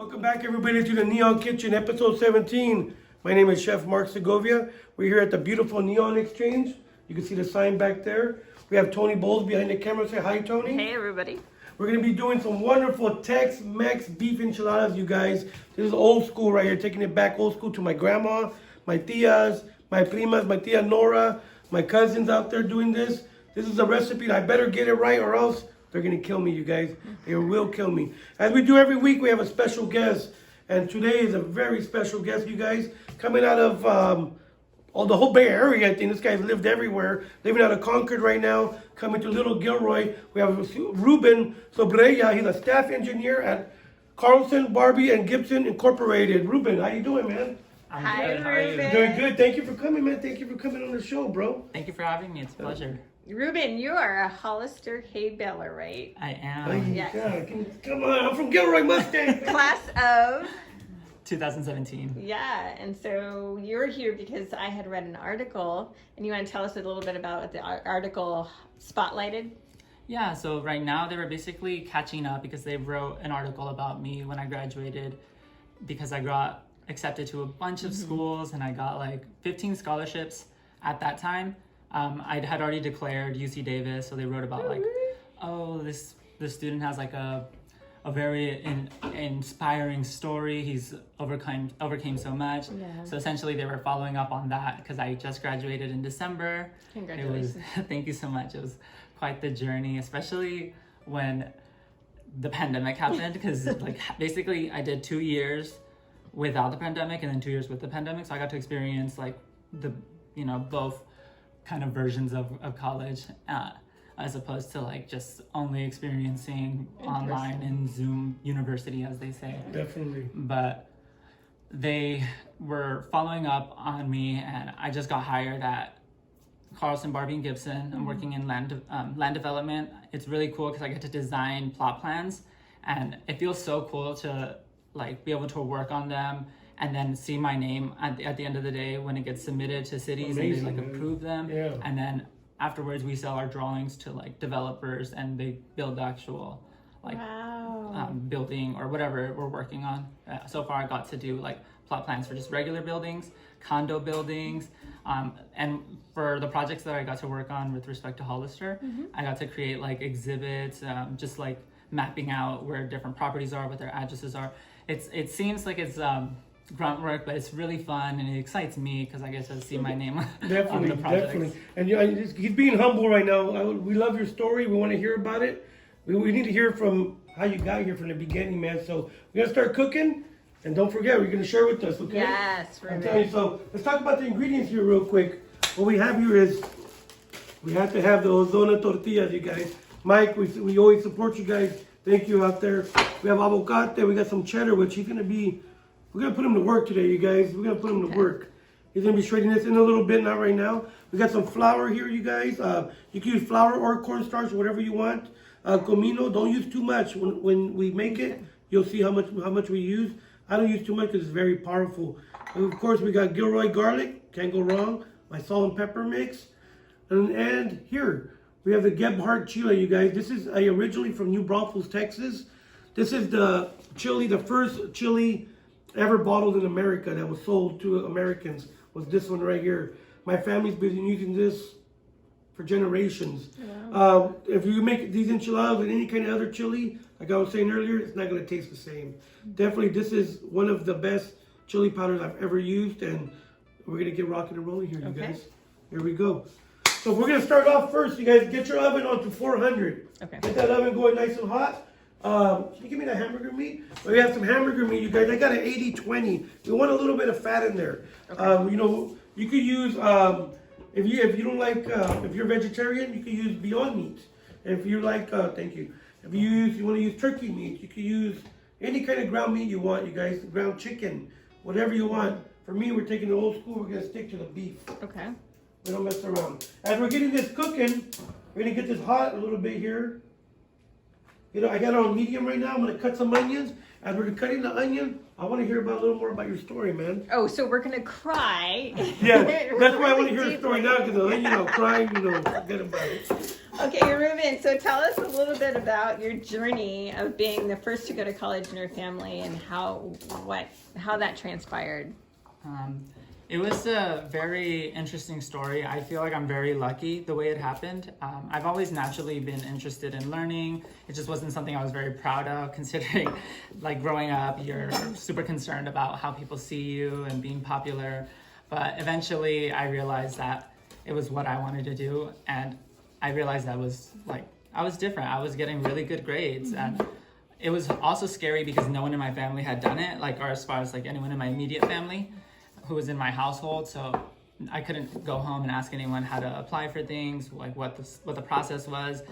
Welcome back, everybody, to the Neon Kitchen, episode 17. My name is Chef Mark Segovia. We're here at the beautiful Neon Exchange. You can see the sign back there. We have Tony Bowles behind the camera. Say hi, Tony. Hey, everybody. We're going to be doing some wonderful Tex-Mex beef enchiladas, you guys. This is old school right here, taking it back old school to my grandma, my tias, my primas, my tia Nora, my cousins out there doing this. This is a recipe. I better get it right or else they're going to kill me, you guys. They will kill me. As we do every week, we have a special guest. And today is a very special guest, you guys. Coming out of the whole Bay Area, I think. This guy's lived everywhere. Living out of Concord right now. Coming to Little Gilroy. We have Ruben Sobreyra. He's a staff engineer at Carlson, Barbee, and Gibson Incorporated. Ruben, how you doing, man? Hi, good. How are you? Reuben. Doing good. Thank you for coming, man. Thank you for coming on the show, bro. Thank you for having me. It's a pleasure. Reuben, you are a Hollister hay baler, right? I Oh, am. Yes. Come on, I'm from Gilroy, Mustang. Class of, 2017. yeah. And so you're here because I had read an article, and you want to tell us a little bit about what the article spotlighted? Yeah, so right now they were basically catching up because they wrote an article about me when I graduated because I got accepted to a bunch of schools and I got like 15 scholarships at that time. I had already declared UC Davis, so they wrote about like, oh, this student has like a very inspiring story. He's overcame so much. Yeah. So essentially, they were following up on that because I just graduated in December. Congratulations. It was thank you so much. It was quite the journey, especially when the pandemic happened. Because like basically, I did 2 years without the pandemic and then 2 years with the pandemic. So I got to experience like both kind of versions of college as opposed to like just only experiencing online and Zoom university, as they say. Definitely. But they were following up on me and I just got hired at Carlson, Barbee and Gibson. I'm working in land development. It's really cool because I get to design plot plans and it feels so cool to like be able to work on them and then see my name at the end of the day when it gets submitted to cities. Amazing, and they like man. approve them. Yeah. And then afterwards we sell our drawings to like developers and they build the actual like Wow. building or whatever we're working on. So far I got to do like plot plans for just regular buildings, condo buildings, and for the projects that I got to work on with respect to Hollister, I got to create like exhibits, just like mapping out where different properties are, what their addresses are. It seems like it's grunt work, but it's really fun and it excites me because I get to see my name on Definitely, the projects. definitely. And he's being humble right now. We love your story. We want to hear about it. We need to hear from how you got here from the beginning, man. So we're going to start cooking. And don't forget, we're going to share with us, okay? Yes, I'm telling you. So let's talk about the ingredients here real quick. What we have here is, we have to have the Ozona tortillas, you guys. Mike, we always support you guys. Thank you out there. We have avocado. We got some cheddar, which he's going to be, we're going to put him to work today, you guys. We're going to put him to work. He's going to be shredding this in a little bit, not right now. We got some flour here, you guys. You can use flour or cornstarch, whatever you want. Comino, don't use too much. When we make it, you'll see how much we use. I don't use too much because it's very powerful. And of course, we got Gilroy garlic. Can't go wrong. My salt and pepper mix. And here, we have the Gebhardt chili, you guys. This is originally from New Braunfels, Texas. This is the chili, the first chili ever bottled in America that was sold to Americans, was this one right here. My family's been using this for generations. Wow. If you make these enchiladas with any kind of other chili, like I was saying earlier, it's not going to taste the same. Definitely, this is one of the best chili powders I've ever used, and we're going to get rocking and rolling here, you guys. Here we go. So we're going to start off first, you guys. Get your oven on to 400. Okay. Get that oven going nice and hot. Can you give me that hamburger meat? We have some hamburger meat, you guys. I got an 80-20. We want a little bit of fat in there. Okay. You could use, if you don't like, if you're vegetarian, you could use Beyond Meat. If you like, thank you. If you want to use turkey meat, you could use any kind of ground meat you want, you guys. Ground chicken, whatever you want. For me, we're taking the old school. We're going to stick to the beef. Okay. We don't mess around. As we're getting this cooking, we're going to get this hot a little bit here. I got it on medium right now. I'm going to cut some onions. As we're cutting the onion, I want to hear about a little more about your story, man. Oh, so we're going to cry. Yeah, that's why I want to hear a story now, because the onion, I'll cry, forget about it. Okay, Ruben, so tell us a little bit about your journey of being the first to go to college in your family and how that transpired. It was a very interesting story. I feel like I'm very lucky the way it happened. I've always naturally been interested in learning. It just wasn't something I was very proud of, considering like growing up, you're super concerned about how people see you and being popular. But eventually I realized that it was what I wanted to do. And I realized I was different. I was getting really good grades. And it was also scary because no one in my family had done it, or as far as anyone in my immediate family who was in my household. So I couldn't go home and ask anyone how to apply for things, what the process was.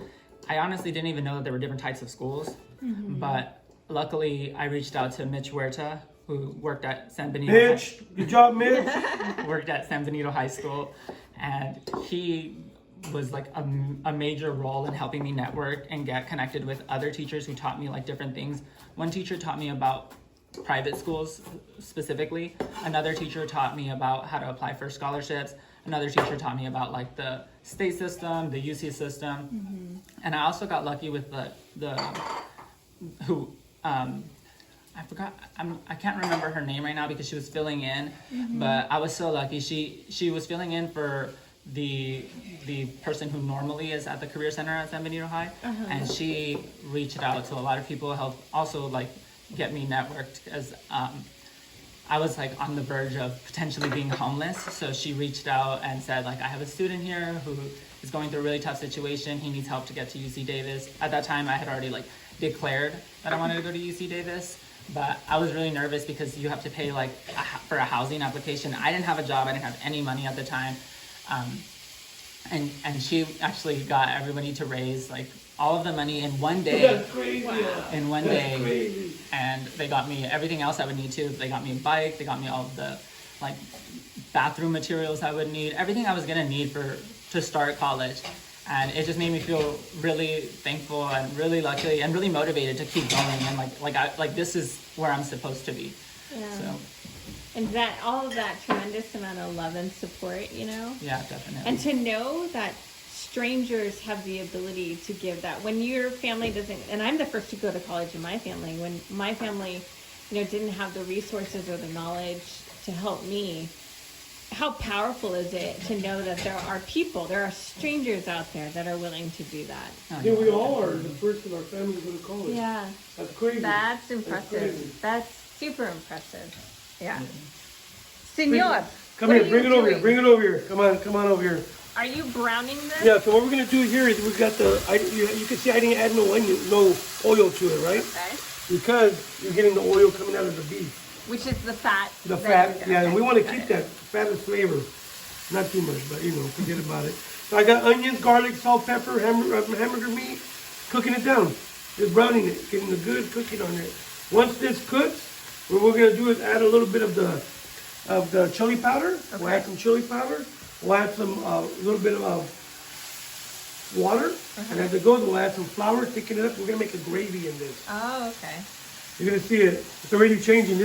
I honestly didn't even know that there were different types of schools. But luckily I reached out to Mitch Huerta, who worked at San Benito. Mitch, good job, Mitch. Worked at San Benito High School, and he was a major role in helping me network and get connected with other teachers who taught me different things. One teacher taught me about private schools specifically. Another teacher taught me about how to apply for scholarships. Another teacher taught me about the state system, the UC system. And I also got lucky with I can't remember her name right now because she was filling in, but I was so lucky. She was filling in for the person who normally is at the Career Center at San Benito High, and she reached out to a lot of people, helped also get me networked, because I was on the verge of potentially being homeless. So she reached out and said I have a student here who is going through a really tough situation. He needs help to get to UC Davis. At that time I had already declared that I wanted to go to UC Davis, but I was really nervous because you have to pay for a housing application. I didn't have a job, I didn't have any money at the time. And she actually got everybody to raise all of the money in one day. That's crazy. Wow. In one That's day. crazy. And they got me everything else I would need to. They got me a bike, they got me all of the bathroom materials I would need, everything I was gonna need to start college. And it just made me feel really thankful and really lucky and really motivated to keep going, and this is where I'm supposed to be. Yeah. So And all of that tremendous amount of love and support, yeah, definitely. And to know that strangers have the ability to give that when your family doesn't, and I'm the first to go to college in my family, when my family, didn't have the resources or the knowledge to help me, how powerful is it to know that there are strangers out there that are willing to do that? Yeah, we all are the first in our family to go to college. Yeah. That's crazy. That's crazy. impressive. That's super impressive. Yeah. Senor. Come what here, are bring you it over doing? here. Bring it over here. Come on over here. Are you browning this? Yeah, so what we're gonna do here is we've got you can see I didn't add no oil to it, right? Okay. Because you're getting the oil coming out of the beef. Which is the fat. The that fat, you're- yeah, and we okay, want to got keep it. that fat as flavor. Not too much, but forget about it. So I got onions, garlic, salt, pepper, hamburger meat, cooking it down. Just browning it, getting the good cooking on it. Once this cooks, what we're gonna do is add a little bit of the chili powder. We'll add some chili powder. We'll add some little bit of water, and as it goes, we'll add some flour, thicken it up. We're gonna make a gravy in this. Oh, okay. You're gonna see it. It's already changing.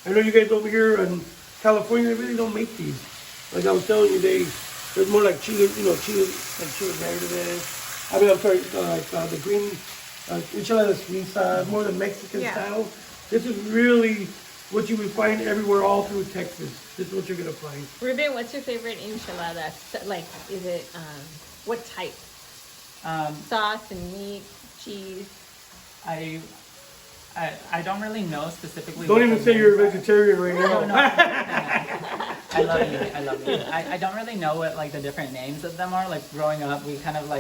I know you guys over here in California, they really don't make these. Like I was telling you, there's more like chili, chili verde. I mean, I'm sorry, the green enchiladas suiza, more the Mexican style. This is really what you would find everywhere, all through Texas. This is what you're gonna find. Ruben, what's your favorite enchilada? Is it what type? Sauce and meat, cheese. I don't really know specifically. Don't what even the say you're a names are. vegetarian right now. No. I love you. I don't really know what the different names of them are. Growing up, we kind of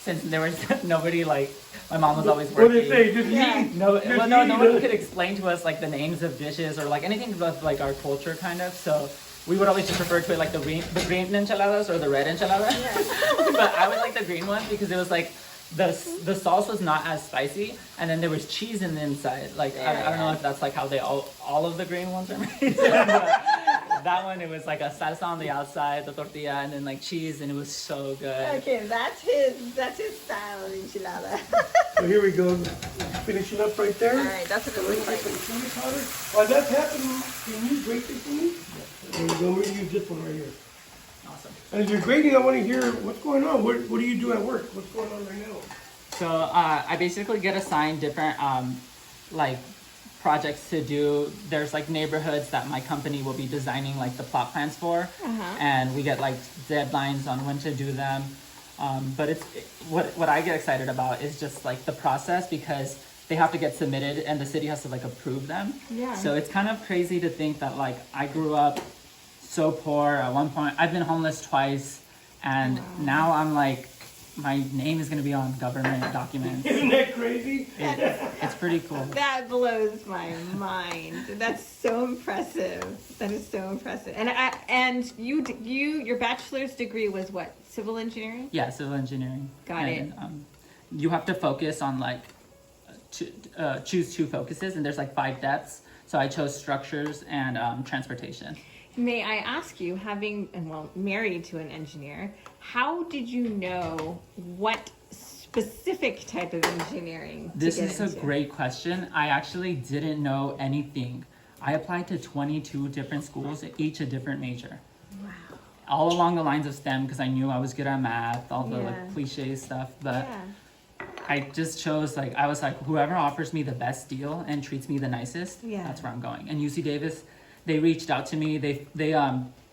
since there was nobody my mom was always working. What do they say? Just eat. No Just one eat. could explain to us the names of dishes or anything about our culture kind of. So we would always just refer to it the green enchiladas or the red enchiladas. Yeah. But I would like the green one because it was the sauce was not as spicy, and then there was cheese in the inside. I don't know if that's how they all of the green ones are made. But that one, it was a salsa on the outside, the tortilla, and then cheese, and it was so good. Okay, that's his style of enchilada. So here we go. Finishing up right there. All right, that's what it looks like. Some chili powder. While that's happening, can you break this for me? There you go. We're gonna use this one right here. Awesome. And as you're grading, I want to hear what's going on. What do you do at work? What's going on right now? So I basically get assigned different like projects to do. There's like neighborhoods that my company will be designing like the plot plans for, and we get like deadlines on when to do them. But it's what I get excited about is just like the process, because they have to get submitted and the city has to like approve them. Yeah. So it's kind of crazy to think that like I grew up so poor. At one point, I've been homeless twice, and now I'm like, my name is gonna be on government documents. Isn't that crazy? It's pretty cool. That blows my mind. That's so impressive. That is so impressive. And your bachelor's degree was what? Civil engineering? Yeah, civil engineering. Got it. You have to focus on like choose 2 focuses, and there's like 5 depths. So I chose structures and transportation. May I ask you, married to an engineer, how did you know what specific type of engineering to This get is into? a great question. I actually didn't know anything. I applied to 22 different schools, each a different major. Wow. All along the lines of STEM, because I knew I was good at math, all the Yeah. like cliche stuff. But Yeah. I just chose I was like, whoever offers me the best deal and treats me the nicest, Yeah. that's where I'm going. And UC Davis, they reached out to me. They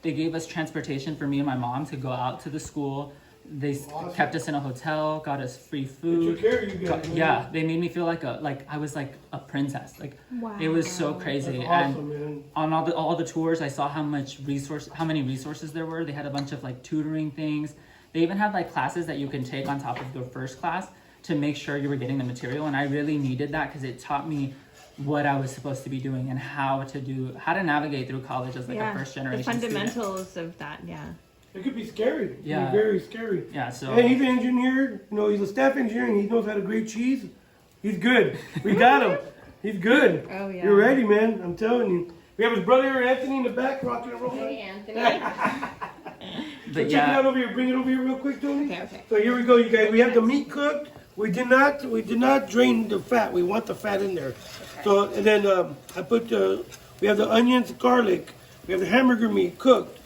gave us transportation for me and my mom to go out to the school. They kept us in a hotel, got us free They food. took care of you guys. Yeah, they made me feel like I was like a princess. Like it was so Wow. crazy. That's And awesome, man. on all the tours, I saw how many resources there were. They had a bunch of like tutoring things. They even had like classes that you can take on top of your first class to make sure you were getting the material. And I really needed that, because it taught me what I was supposed to be doing and how to navigate through college as like a first generation the student. fundamentals of that, yeah. It could be scary. It Yeah. could be very scary. Yeah, so And he's an engineer. You know, he's a staff engineer, and he knows how to grate cheese. He's good. We got him. He's good. Oh, yeah. You're ready, man. I'm telling you. We have his brother Anthony in the back, rocking and rolling. Hey, Anthony. but Check it yeah, out over here. Bring it over here real quick, Tony. Okay. So here we go, you guys. We have the meat cooked. We did not drain the fat. We want the fat in there. So and then I put we have the onions, garlic. We have the hamburger meat cooked.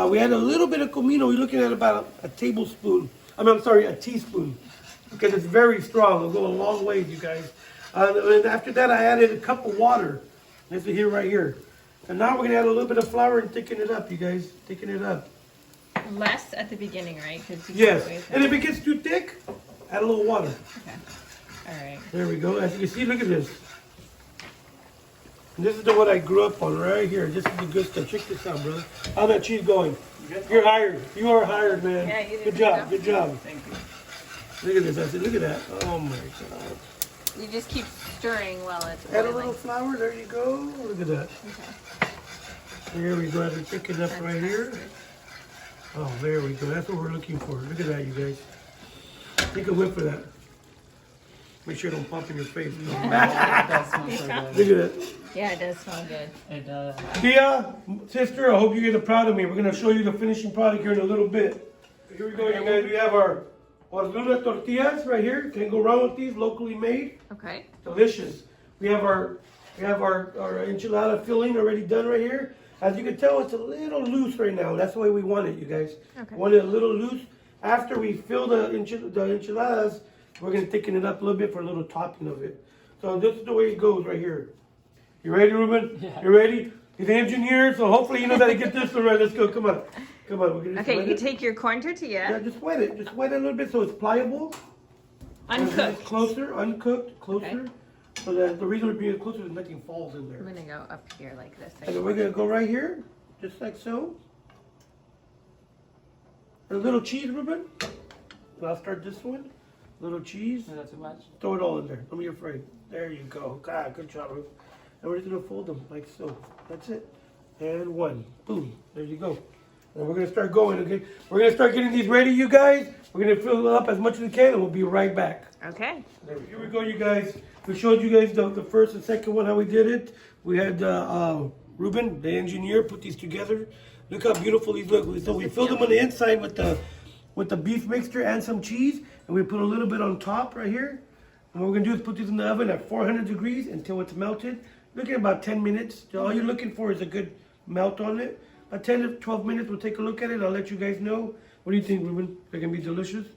We had a little bit of comino. We're looking at about a tablespoon. I'm sorry, a teaspoon, because it's very strong. It'll go a long ways, you guys. And after that, I added a cup of water. This is here, right here. And now we're gonna add a little bit of flour and thicken it up, you guys. Thicken it up. Less at the beginning, right? 'Cause you Yes. always And if it gets too thick, add a little water. Okay. All right. There we go. As you can see, look at this. And this is the one I grew up on right here. This is the good stuff. Check this out, brother. How's that cheese going? You're hired. You are hired, man. Yeah, you did good a job. good Good job. thank you. Look at this. I said, look at that. Oh my God. You just keep stirring while it's Add a boiling. little flour. There you go. Look at that. Here we go. As we pick it up right here. Oh, there we go. That's what we're looking for. Look at that, you guys. Take a whiff of that. Make sure it don't pop in your face. That smells so Look good. at that. Yeah, it does smell good. It does. Tia, sister, I hope you guys are proud of me. We're gonna show you the finishing product here in a little bit. Here we go, you guys. We have our Orluna tortillas right here. Can't go wrong with these, locally made. Okay. Delicious. We have our enchilada filling already done right here. As you can tell, it's a little loose right now. That's the way we want it, you guys. Okay. Want it a little loose. After we fill the enchiladas, we're gonna thicken it up a little bit for a little topping of it. So this is the way it goes right here. You ready, Ruben? Yeah. You ready? He's an engineer, so hopefully you know how to get this one right. Let's go. Come on. Come on. We're gonna just Okay, wet you it. take your corn tortilla, Yeah, just wet it. Just wet it a little bit so it's pliable. uncooked. Closer, uncooked, closer. Okay. So that the reason we're being closer is nothing falls in I'm there. gonna go up here like this. And then we're gonna go right here, just like so. A little cheese, Ruben. And I'll start this one. Little cheese. Is that too much? Throw it all in there. Don't be afraid. There you go. God, good job, Ruben. And we're just gonna fold them like so. That's it. And one. Boom. There you go. And we're gonna start going, okay? We're gonna start getting these ready, you guys. We're gonna fill it up as much as we can, and we'll be right back. Okay. Here we go, you guys. We showed you guys the first and second one, how we did it. We had Ruben, the engineer, put these together. Look how beautiful these look. So we filled them on the inside with the beef mixture and some cheese, and we put a little bit on top right here. And what we're gonna do is put these in the oven at 400 degrees until it's melted. Look at about 10 minutes. All you're looking for is a good melt on it. a 10 to 12 minutes. We'll take a look at it. I'll let you guys know. What do you think, Ruben? They're going to be delicious?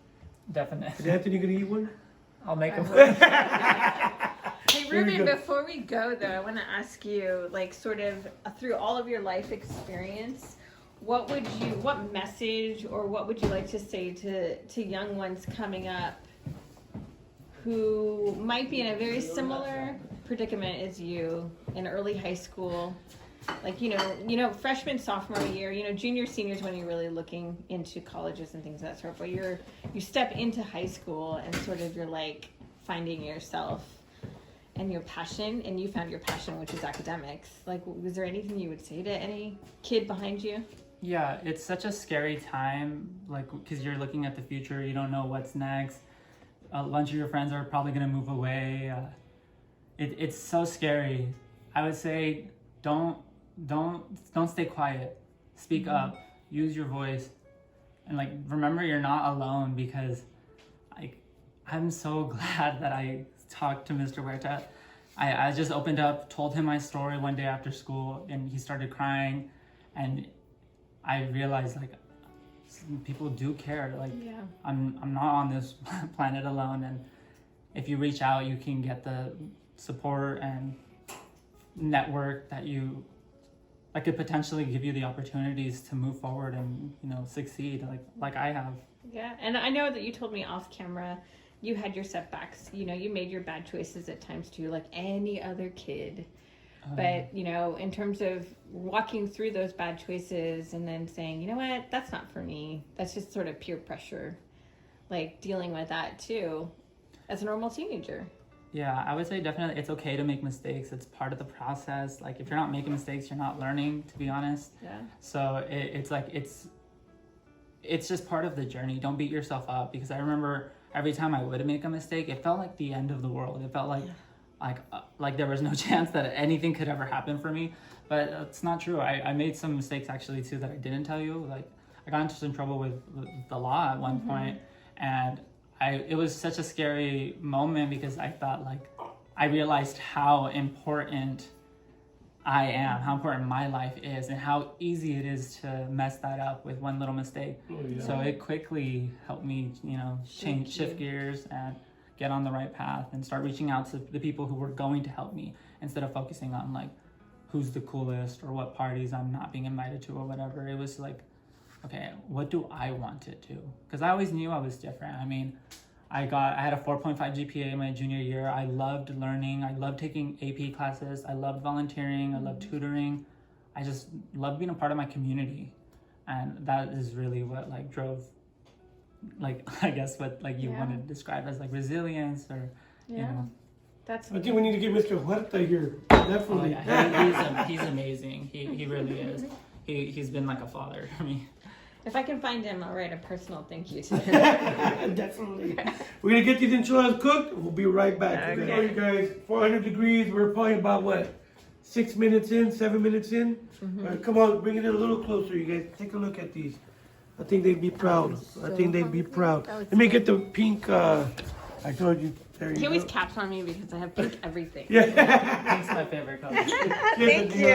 Definitely. Is Anthony going to eat one? I'll make them. Hey, There you Ruben, go. before we go, though, I want to ask you, like, sort of through all of your life experience, what message or what would you like to say to young ones coming up who might be in a very similar predicament as you in early high school? Like, freshman, sophomore year, junior, seniors when you're really looking into colleges and things of that sort, but you step into high school and sort of you're like finding yourself and your passion, and you found your passion, which is academics. Like, was there anything you would say to any kid behind you? Yeah, it's such a scary time, like, because you're looking at the future, you don't know what's next. A bunch of your friends are probably going to move away. It's so scary. I would say don't stay quiet. Speak up. Use your voice. And, like, remember you're not alone, because I'm so glad that I talked to Mr. Huerta. I just opened up, told him my story one day after school, and he started crying, and I realized, like, people do care. Like, Yeah. I'm not on this planet alone, and if you reach out, you can get the support and network that could potentially give you the opportunities to move forward and succeed like I have. Yeah, and I know that you told me off camera you had your setbacks. You made your bad choices at times too, like any other kid. But, in terms of walking through those bad choices and then saying, you know what, that's not for me. That's just sort of peer pressure, like dealing with that too as a normal teenager. Yeah, I would say definitely it's okay to make mistakes. It's part of the process. Like, if you're not making mistakes, you're not learning, to be honest. Yeah. So it's just part of the journey. Don't beat yourself up, because I remember every time I would make a mistake, it felt like the end of the world. It felt like there was no chance that anything could ever happen for me. But it's not true. I made some mistakes actually too that I didn't tell you. Like, I got into some trouble with the law at one point, and it was such a scary moment, because I thought, like, I realized how important I am, how important my life is, and how easy it is to mess that up with one little mistake. Oh, yeah. So it quickly helped me, shift gears and get on the right path and start reaching out to the people who were going to help me, instead of focusing on, like, who's the coolest or what parties I'm not being invited to or whatever. It was like, okay, what do I want to do? Because I always knew I was different. I mean, I had a 4.5 GPA my junior year. I loved learning. I loved taking AP classes. I loved volunteering. I loved tutoring. I just loved being a part of my community. And that is really what, like, drove, like, I guess what, like, you want to describe as, like, resilience or, That's I think we need to get Mr. Huerta here. Definitely. Oh, yeah. He's amazing. He really is. He's been like a father for me. If I can find him, I'll write a personal thank you to him. Definitely. We're going to get these enchiladas cooked. We'll be right back. Okay. All right, guys, 400 degrees. We're probably about, 7 minutes in? All right, come on, bring it in a little closer, you guys. Take a look at these. I think they'd be proud. Let me get the pink, I told you. There you He go. always caps on me because I have pink everything. Yeah. Pink's my favorite color. Thank you.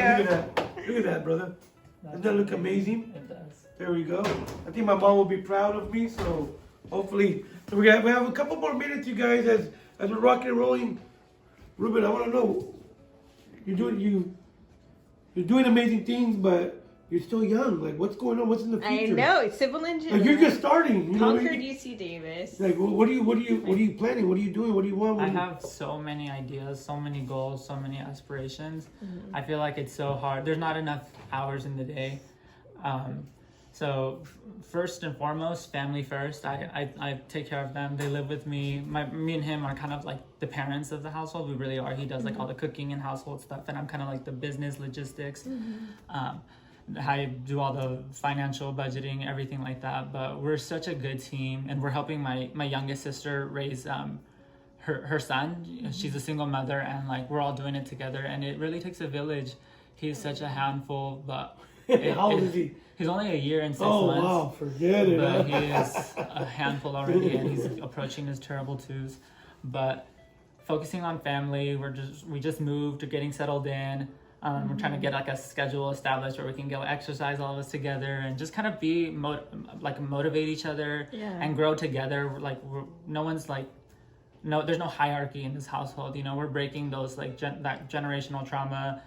Look at that, brother. Doesn't that look amazing? It does. There we go. I think my mom will be proud of me, so hopefully. So we have a couple more minutes, you guys, as we're rocking and rolling. Ruben, I want to know, you're doing amazing things, but you're still young. Like, what's going on? What's in the I future? know, civil engineering. Like, you're just starting. Conquered UC Davis. Like, what are you planning? What are you doing? What do you want? I have so many ideas, so many goals, so many aspirations. I feel like it's so hard. There's not enough hours in the day. So first and foremost, family first. I take care of them. They live with me. Me and him are kind of like the parents of the household. We really are. He does like all the cooking and household stuff, and I'm kind of like the business logistics. I do all the financial budgeting, everything like that. But we're such a good team, and we're helping my youngest sister raise her son. She's a single mother, and like we're all doing it together. And it really takes a village. He's such a handful, but how old is he? He's only a year and 6 Oh months. wow, forget it. But he is a handful already, and he's approaching his terrible twos. But focusing on family, we just moved, getting settled in. We're trying to get like a schedule established where we can go exercise all of us together and just kind of be motivate each other and grow together. Like no one's like, no, there's no hierarchy in this household. You know, we're breaking those like that generational trauma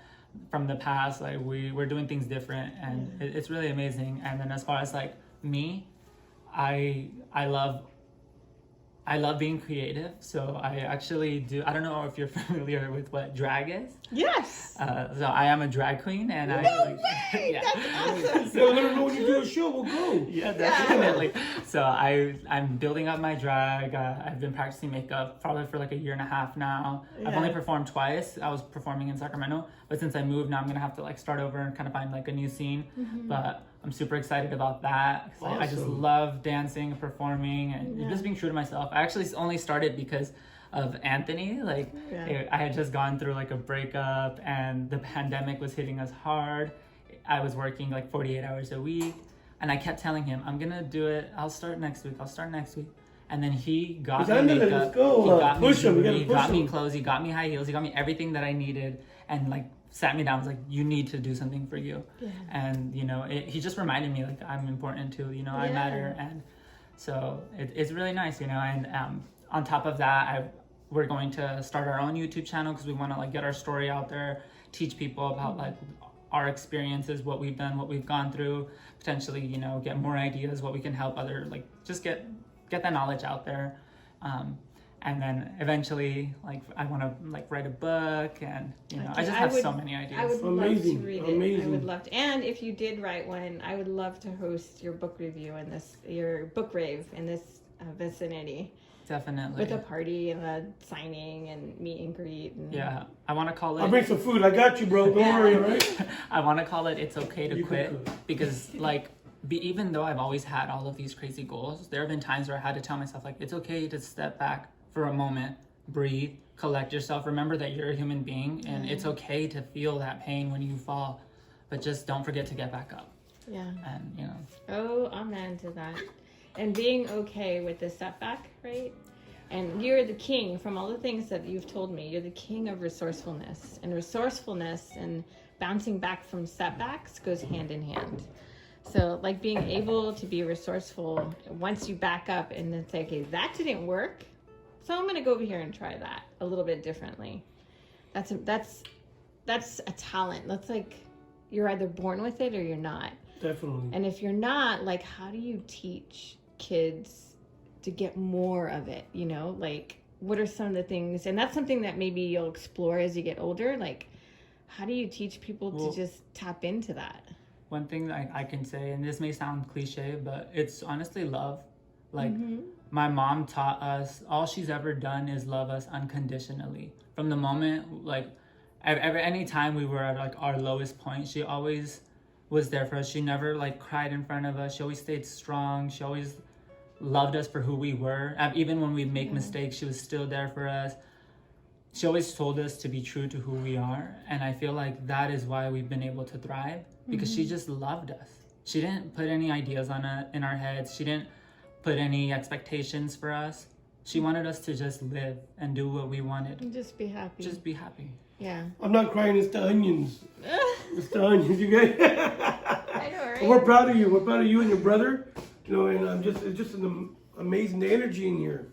from the past. Like we're doing things different, and it's really amazing. And then as far as like me, I love being creative, so I actually do. I don't know if you're familiar with what drag is. Yes. So I am a drag queen, and No way! That's awesome. So let them know when you do a show, we'll go. Yeah, definitely. So I'm building up my drag. I've been practicing makeup probably for like a year and a half now. I've only performed twice. I was performing in Sacramento, but since I moved now, I'm gonna have to like start over and kind of find like a new scene. But I'm super excited about that. Awesome. I just love dancing and performing and just being true to myself. I actually only started because of Anthony. Like I had just gone through like a breakup and the pandemic was hitting us hard. I was working like 48 hours a week, and I kept telling him, I'm gonna do it. I'll start next week. And then he got me makeup. He got me jewelry, he got me clothes, he got me high heels, he got me everything that I needed, and like sat me down, was like, you need to do something for you. And you know, he just reminded me like I'm important too, you know, I matter. And so it's really nice, you know. And on top of that, we're going to start our own YouTube channel because we want to like get our story out there, teach people about like our experiences, what we've done, what we've gone through, potentially, you know, get more ideas, what we can help other, like just get that knowledge out there. And then eventually, like, I want to like write a book, and you know, I just have so many ideas. I would love to read it. I would love to. And if you did write one, I would love to host your book review in your book rave in this vicinity. Definitely. With a party and a signing and meet and greet. And yeah, I want to call it. I'll bring some food. I got you, bro. Don't worry, all right? I want to call it "It's Okay to Quit" because, like, even though I've always had all of these crazy goals, there have been times where I had to tell myself, like, it's okay to step back for a moment, breathe, collect yourself. Remember that you're a human being, and it's okay to feel that pain when you fall, but just don't forget to get back up. Yeah. And you know. Oh, amen to that. And being okay with the setback, right? And you're the king, from all the things that you've told me, you're the king of resourcefulness. And resourcefulness and bouncing back from setbacks goes hand in hand. So like being able to be resourceful once you back up and then say, okay, that didn't work, so I'm going to go over here and try that a little bit differently. That's a talent. That's like you're either born with it or you're not. Definitely. And if you're not, like, how do you teach kids to get more of it? You know, like, what are some of the things? And that's something that maybe you'll explore as you get older. Like, how do you teach people to just tap into that? One thing I can say, and this may sound cliche, but it's honestly love. Like, my mom taught us, all she's ever done is love us unconditionally. From the moment, like, any time we were at, like, our lowest point, she always was there for us. She never, like, cried in front of us. She always stayed strong. She always loved us for who we were. Even when we make mistakes, she was still there for us. She always told us to be true to who we are. And I feel like that is why we've been able to thrive, because she just loved us. She didn't put any ideas in our heads. She didn't put any expectations for us. She wanted us to just live and do what we wanted. And just be happy. Just be happy. Yeah. I'm not crying, it's the onions. It's the onions, you guys. I know, right? We're proud of you. We're proud of you and your brother. You know, and it's just an amazing, the energy in here.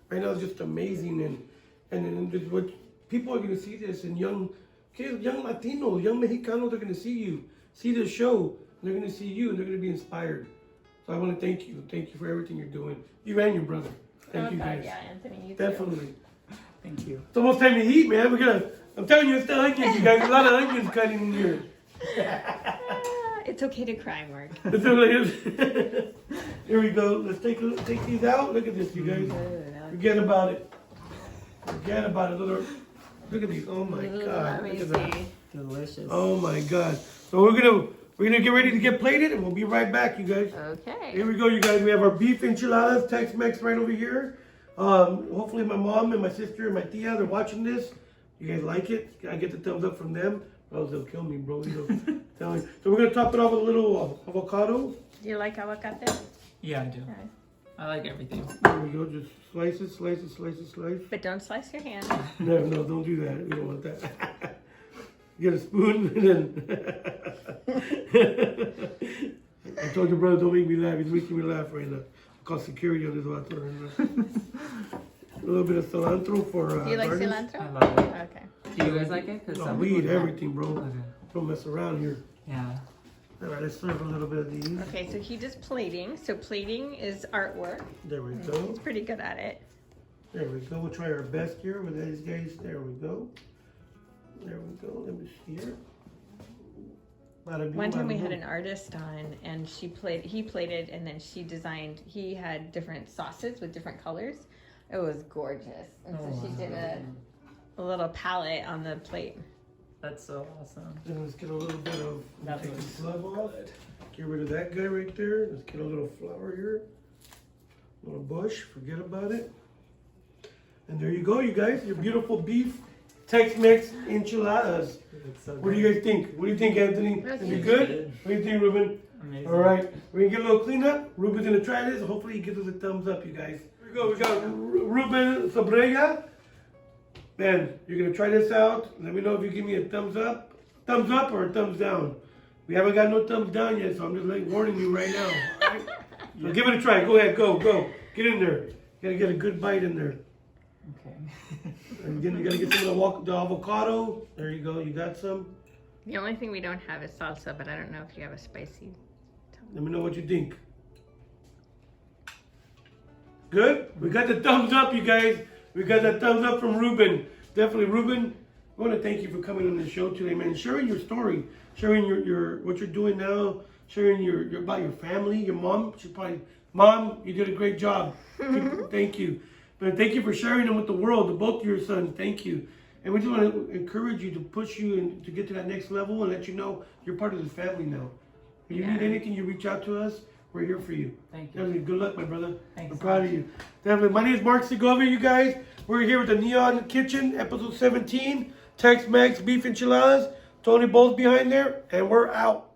Right now it's just amazing. And what people are going to see this, and young kids, young Latinos, young Mexicanos, they're going to see this show, and they're going to see you, and they're going to be inspired. So I want to thank you. Thank you for everything you're doing. You and your brother. Thank you guys. Yeah, Anthony, you Definitely. too. Thank you. It's almost time to eat, man. I'm telling you, it's the onions, you guys. A lot of onions cutting in here. It's okay to cry, Mark. Here we go. Let's take these out. Look at this, you guys. Forget about it. Forget about it. Look at these. Oh my God. Look at that. Delicious. Oh my God. So we're gonna get ready to get plated, and we'll be right back, you guys. Okay. Here we go, you guys. We have our beef enchiladas, Tex-Mex right over here. Hopefully my mom and my sister and my tia, they're watching this. You guys like it? I get the thumbs up from them. Or else they'll kill me, bro. Tell me. So we're gonna top it off with a little avocado. You like avocado? Yeah, I do. Okay. I like everything. There we go. Just slice it. But don't slice your hand. No, don't do that. We don't want that. get a spoon, and then I told your brother, don't make me laugh. He's making me laugh right now. I call security on this one. A little bit of cilantro for Do you like garnish. cilantro? I love it. Okay. Do you guys like it? 'Cause No, some we people eat don't. everything, bro. Okay. Don't mess around here. Yeah. All right, let's serve a little bit of these. Okay, so he does plating. So plating is artwork. There we go. He's pretty good at it. There we go. We'll try our best here with these guys. There we go. There we go. Let me see here. Bada bing, One time we bada had boom. an artist on, and he plated, and then she designed. He had different sauces with different colors. It was gorgeous, and so she did a little palette on the plate. That's so awesome. Then let's get a little bit of. That Take looks the glove off. Get rid of that guy right there. Let's get a little flour here. A little bush. Forget about it. And there you go, you guys. Your beautiful beef Tex-Mex enchiladas. It's so What do you guys think? What do you think, Anthony? That's Is it good. good? What do you think, Ruben? amazing. All right, we're gonna get a little cleanup. Ruben's gonna try this. Hopefully, he gives us a thumbs up, you guys. Here we go. We got Ruben Sobreyra. Ben, you're gonna try this out. Let me know if you give me a thumbs up or a thumbs down. We haven't got no thumbs down yet, so I'm just like warning you right now. All right? So give it a try. Go ahead, go. Get in there. You gotta get a good bite in there. Okay. And again, you gotta get some of the avocado. There you go. You got some. The only thing we don't have is salsa, but I don't know if you have a spicy. Let me know what you think. Good? We got the thumbs up, you guys. We got that thumbs up from Ruben. Definitely, Ruben. I want to thank you for coming on the show today, man. Sharing your story, sharing your what you're doing now, sharing your about your family, your mom. She probably, Mom, you did a great job. Thank you. But thank you for sharing them with the world, the both of your sons. Thank you. And we just want to encourage you to push you and to get to that next level and let you know you're part of this family now. If you need anything, you reach out to us. We're here for you. Thank you. Definitely, good luck, my brother. Thanks I'm so proud of you. Definitely. My name is Mark Segovia, you guys. We're here with the Neon Kitchen, episode 17. Tex-Mex beef enchiladas. Tony Bowles behind there, and we're out.